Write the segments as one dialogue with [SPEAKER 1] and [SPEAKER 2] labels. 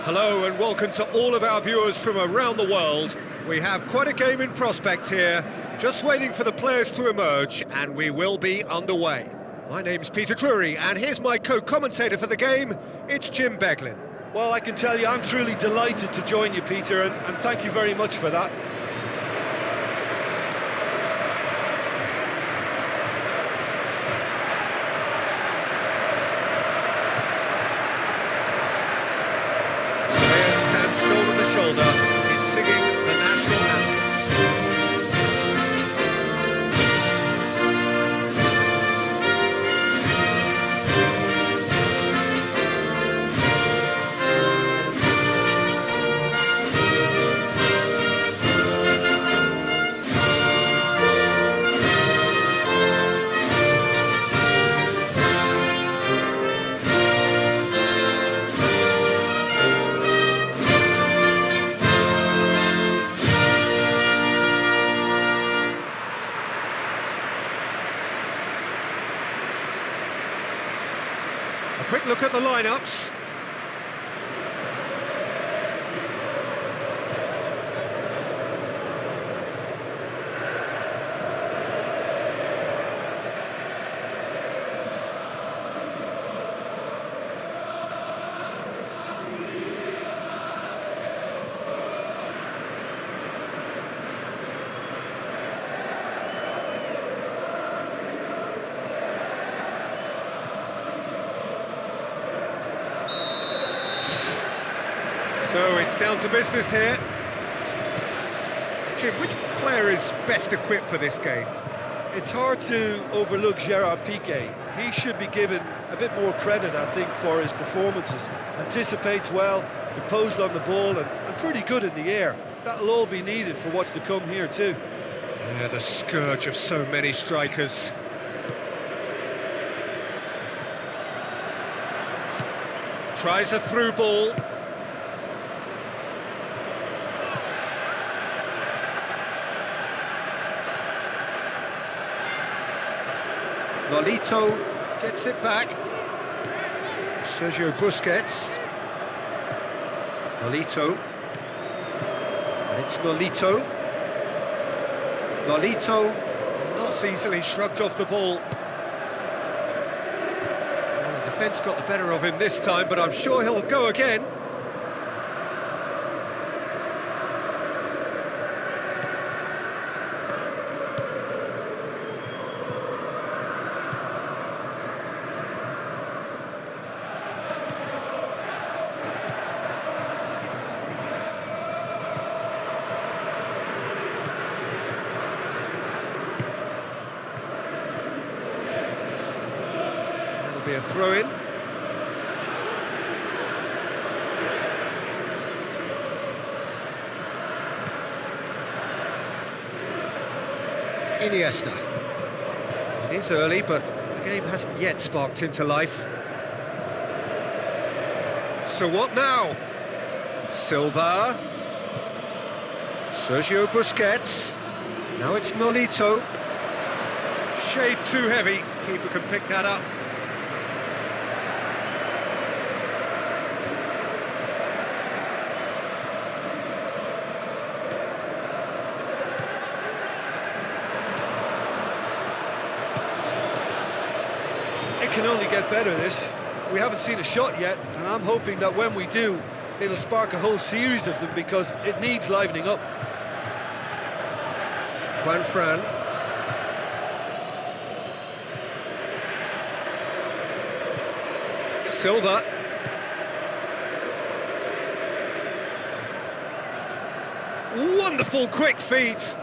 [SPEAKER 1] Hello and welcome to all of our viewers from around the world. We have quite a game in prospect here, just waiting for the players to emerge, and we will be underway. My name's Peter Drury, and here's my co-commentator for the game, it's Jim Beglin.
[SPEAKER 2] Well, I can tell you I'm truly delighted to join you, Peter, and thank you very much for that.
[SPEAKER 1] Shoulder to shoulder in singing the national anthems. A quick look at the lineups. So it's down to business here. Jim, which player is best equipped for this game?
[SPEAKER 2] It's hard to overlook Gerard Piqué. He should be given a bit more credit, I think, for his performances. Anticipates well, composed on the ball, and pretty good in the air. That'll all be needed for what's to come here too.
[SPEAKER 1] Yeah, the scourge of so many strikers. Tries a through ball. Nolito gets it back. Sergio Busquets. Nolito. And it's Nolito. Nolito not easily shrugged off the ball. Well, the defence got the better of him this time, but I'm sure he'll go again. Be a throw-in. Iniesta. It is early, but the game hasn't yet sparked into life. So what now? Silva. Sergio Busquets. Now it's Nolito. Shade too heavy. Keeper can pick that up.
[SPEAKER 2] It can only get better, this. We haven't seen a shot yet, and I'm hoping that when we do, it'll spark a whole series of them because it needs livening up.
[SPEAKER 1] Juan Fran. Silva. Wonderful quick feet.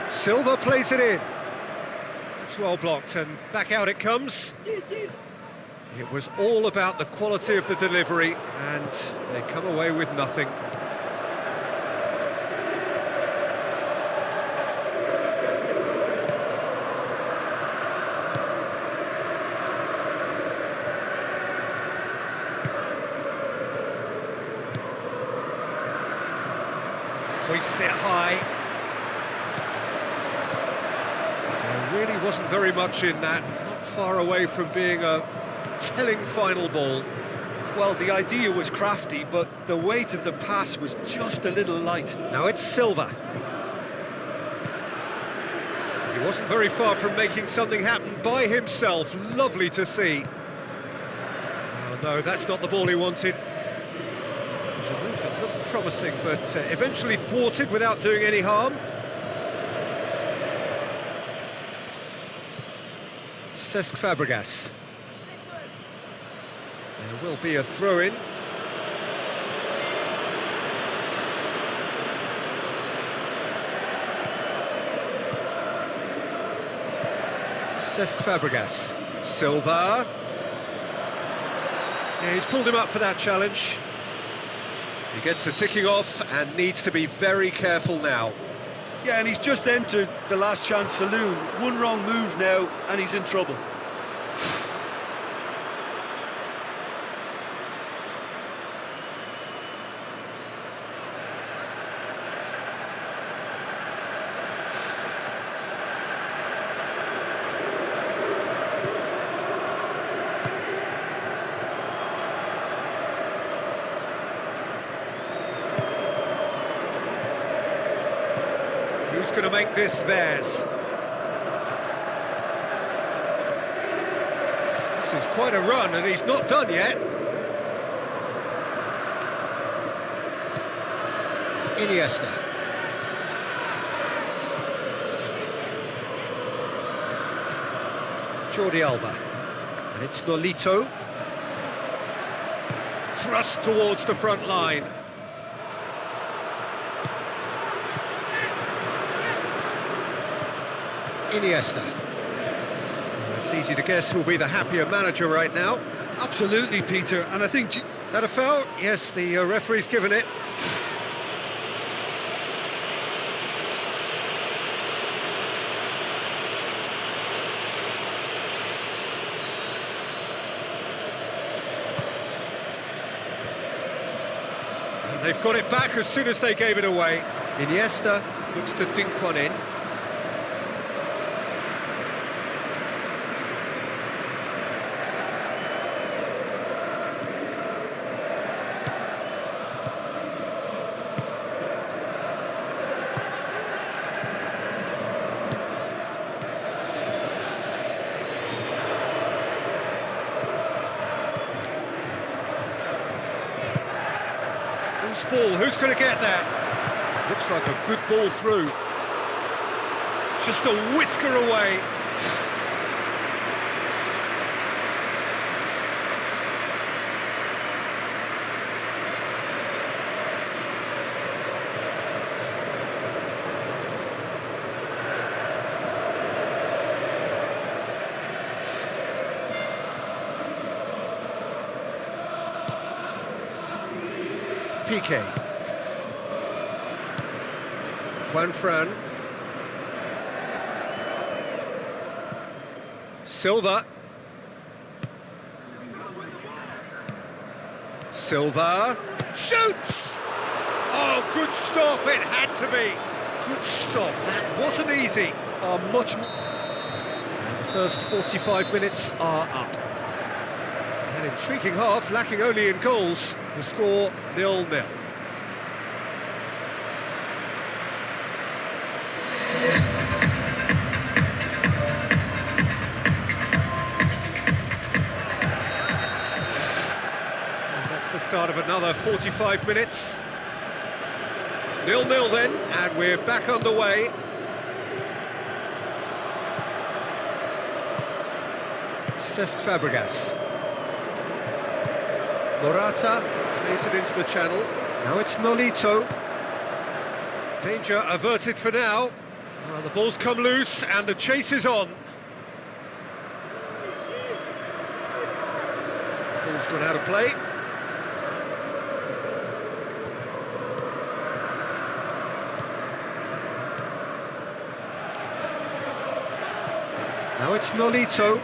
[SPEAKER 1] Silva plays it in. That's well blocked, and back out it comes. It was all about the quality of the delivery, and they come away with nothing. Hoists it high. There really wasn't very much in that, not far away from being a telling final ball.
[SPEAKER 2] Well, the idea was crafty, but the weight of the pass was just a little light.
[SPEAKER 1] Now it's Silva. He wasn't very far from making something happen by himself. Lovely to see. Oh no, that's not the ball he wanted. It was a move that looked promising, but eventually thwarted without doing any harm. Cesc Fabregas. There will be a throw-in. Cesc Fabregas. Silva. Yeah, he's pulled him up for that challenge. He gets a ticking off and needs to be very careful now.
[SPEAKER 2] Yeah, and he's just entered the last chance saloon. One wrong move now, and he's in trouble.
[SPEAKER 1] Who's going to make this theirs? This is quite a run, and he's not done yet. Iniesta. Jordi Alba. And it's Nolito. Thrust towards the front line. Iniesta. It's easy to guess who'll be the happier manager right now.
[SPEAKER 2] Absolutely, Peter, and I think...
[SPEAKER 1] Is that a foul? Yes, the referee's given it. And they've got it back as soon as they gave it away. Iniesta looks to dink one in. Ball, who's going to get there? Looks like a good ball through. Just a whisker away. Piqué. Juanfran. Silva. Silva. Shoots! Oh, good stop, it had to be. Good stop, that wasn't easy.
[SPEAKER 2] much more.
[SPEAKER 1] And the first 45 minutes are up. An intriguing half, lacking only in goals. The score 0-0. And that's the start of another 45 minutes. 0-0 then, and we're back underway. Cesc Fabregas. Morata plays it into the channel. Now it's Nolito. Danger averted for now. Well, the ball's come loose and the chase is on. Ball's gone out of play. Now it's Nolito.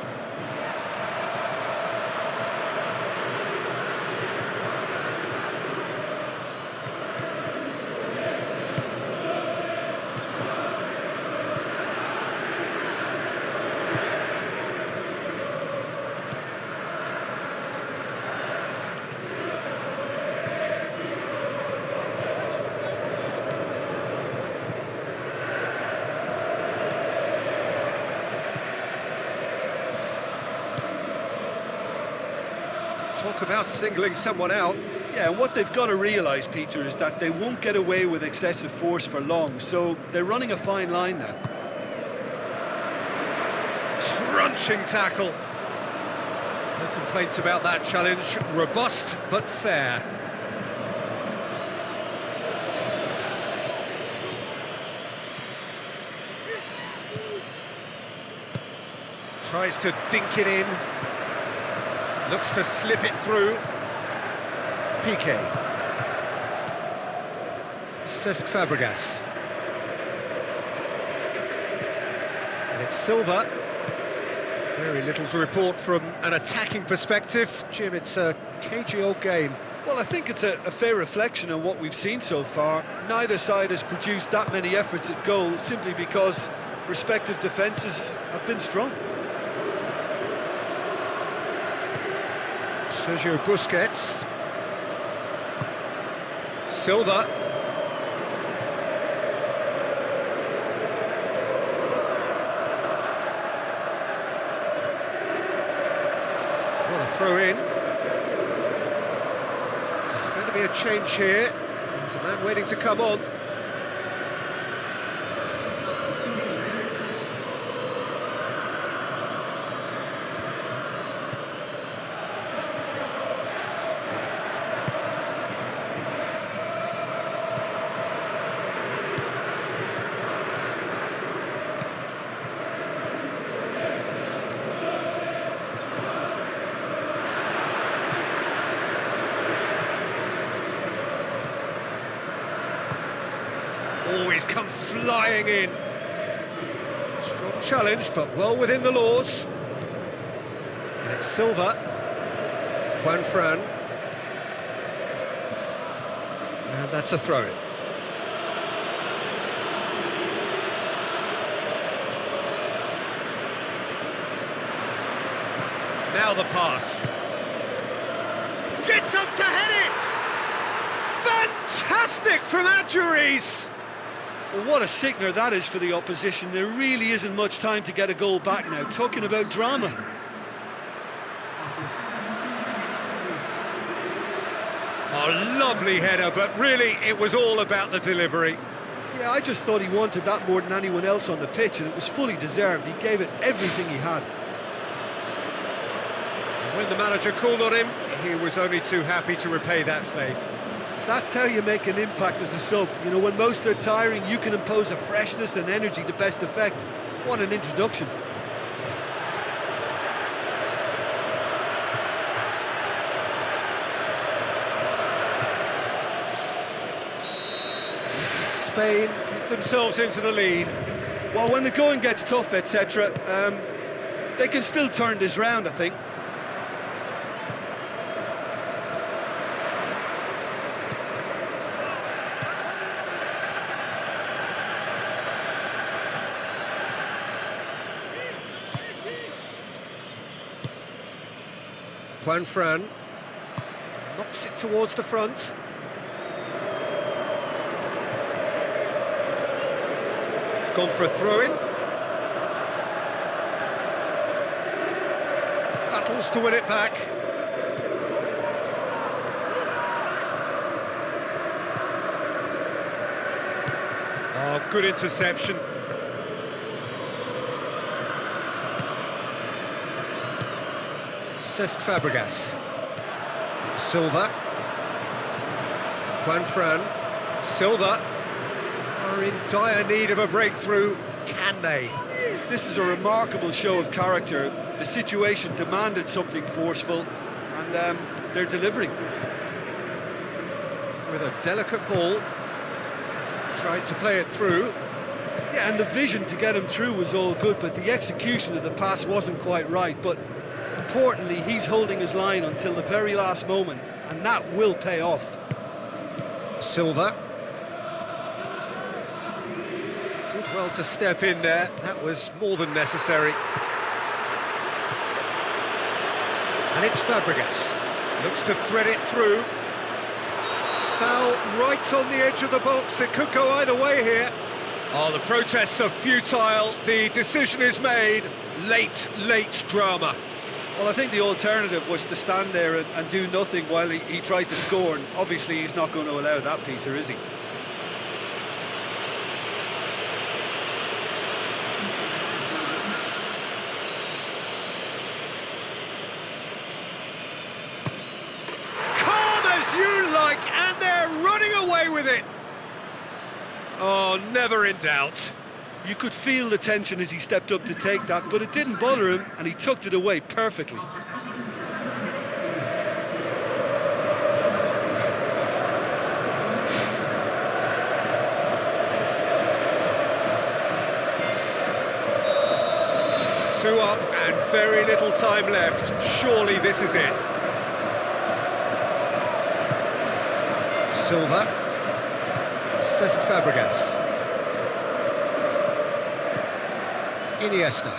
[SPEAKER 1] Talk about singling someone out.
[SPEAKER 2] Yeah, and what they've got to realise, Peter, is that they won't get away with excessive force for long, so they're running a fine line now.
[SPEAKER 1] Crunching tackle. No complaints about that challenge. Robust but fair. Tries to dink it in. Looks to slip it through. Piqué. Cesc Fabregas. And it's Silva. Very little to report from an attacking perspective. Jim, it's a cagey old game.
[SPEAKER 2] Well, I think it's a fair reflection on what we've seen so far. Neither side has produced that many efforts at goal simply because respective defences have been strong.
[SPEAKER 1] Sergio Busquets. Silva. What a throw in. There's going to be a change here. There's a man waiting to come on. Oh, he's come flying in. Strong challenge, but well within the laws. And it's Silva. Juan Fran. And that's a throw-in. Now the pass. Gets up to head it! Fantastic from ARTIZ!
[SPEAKER 2] Well, what a sickener that is for the opposition. There really isn't much time to get a goal back now. Talking about drama.
[SPEAKER 1] Oh, lovely header, but really it was all about the delivery.
[SPEAKER 2] Yeah, I just thought he wanted that more than anyone else on the pitch, and it was fully deserved. He gave it everything he had.
[SPEAKER 1] When the manager called on him, he was only too happy to repay that faith.
[SPEAKER 2] That's how you make an impact as a sub. You know, when most are tiring, you can impose a freshness and energy to best effect. What an introduction.
[SPEAKER 1] Spain get themselves into the lead.
[SPEAKER 2] Well, when the going gets tough, etc., they can still turn this round, I think.
[SPEAKER 1] Juan Fran knocks it towards the front. It's gone for a throw-in. Battles to win it back. Oh, good interception. Cesc Fabregas. Silva. Juan Fran. Silva are in dire need of a breakthrough. Can they?
[SPEAKER 2] This is a remarkable show of character. The situation demanded something forceful, and they're delivering.
[SPEAKER 1] With a delicate ball. Tried to play it through.
[SPEAKER 2] Yeah, and the vision to get him through was all good, but the execution of the pass wasn't quite right. But importantly, he's holding his line until the very last moment, and that will pay off.
[SPEAKER 1] Silva. Did well to step in there. That was more than necessary. And it's Fabregas. Looks to thread it through. Foul right on the edge of the box. It could go either way here. Oh, the protests are futile. The decision is made. Late drama.
[SPEAKER 2] Well, I think the alternative was to stand there and do nothing while he tried to score, and obviously he's not going to allow that, Peter, is he?
[SPEAKER 1] Calm as you like, and they're running away with it. Oh, never in doubt.
[SPEAKER 2] You could feel the tension as he stepped up to take that, but it didn't bother him, and he tucked it away perfectly.
[SPEAKER 1] Two up and very little time left. Surely this is it. Silva. Cesc Fabregas. Iniesta.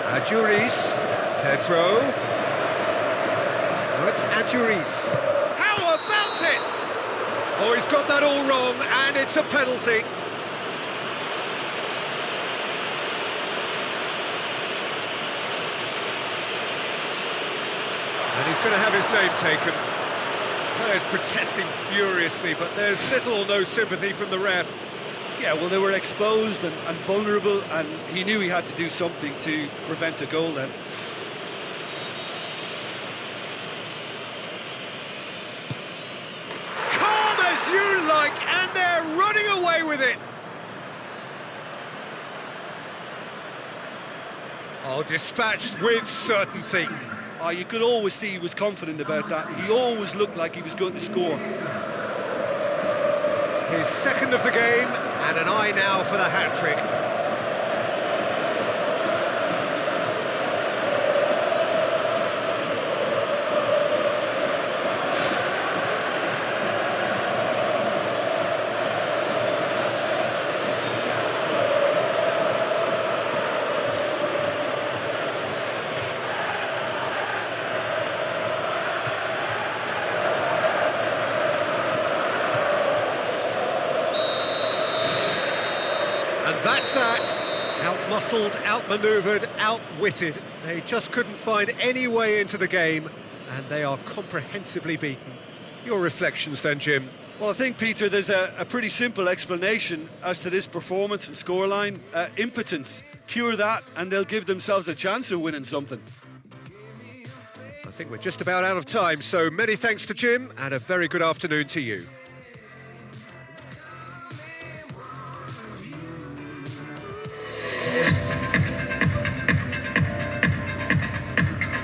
[SPEAKER 1] Adjuris. Pedro. Oh, it's Adjuris. How about it? Oh, he's got that all wrong, and it's a penalty. And he's going to have his name taken. Players protesting furiously, but there's little or no sympathy from the ref.
[SPEAKER 2] Yeah, well, they were exposed and vulnerable, and he knew he had to do something to prevent a goal then.
[SPEAKER 1] Calm as you like, and they're running away with it. Oh, dispatched with certainty.
[SPEAKER 2] Oh, you could always see he was confident about that. He always looked like he was going to score.
[SPEAKER 1] His second of the game, and an eye now for the hat-trick. And that's that. Out-muscled, out-manoeuvred, outwitted. They just couldn't find any way into the game, and they are comprehensively beaten. Your reflections then, Jim?
[SPEAKER 2] Well, I think, Peter, there's a pretty simple explanation as to this performance and scoreline. Impotence. Cure that, and they'll give themselves a chance of winning something.
[SPEAKER 1] I think we're just about out of time, so many thanks to Jim, and a very good afternoon to you.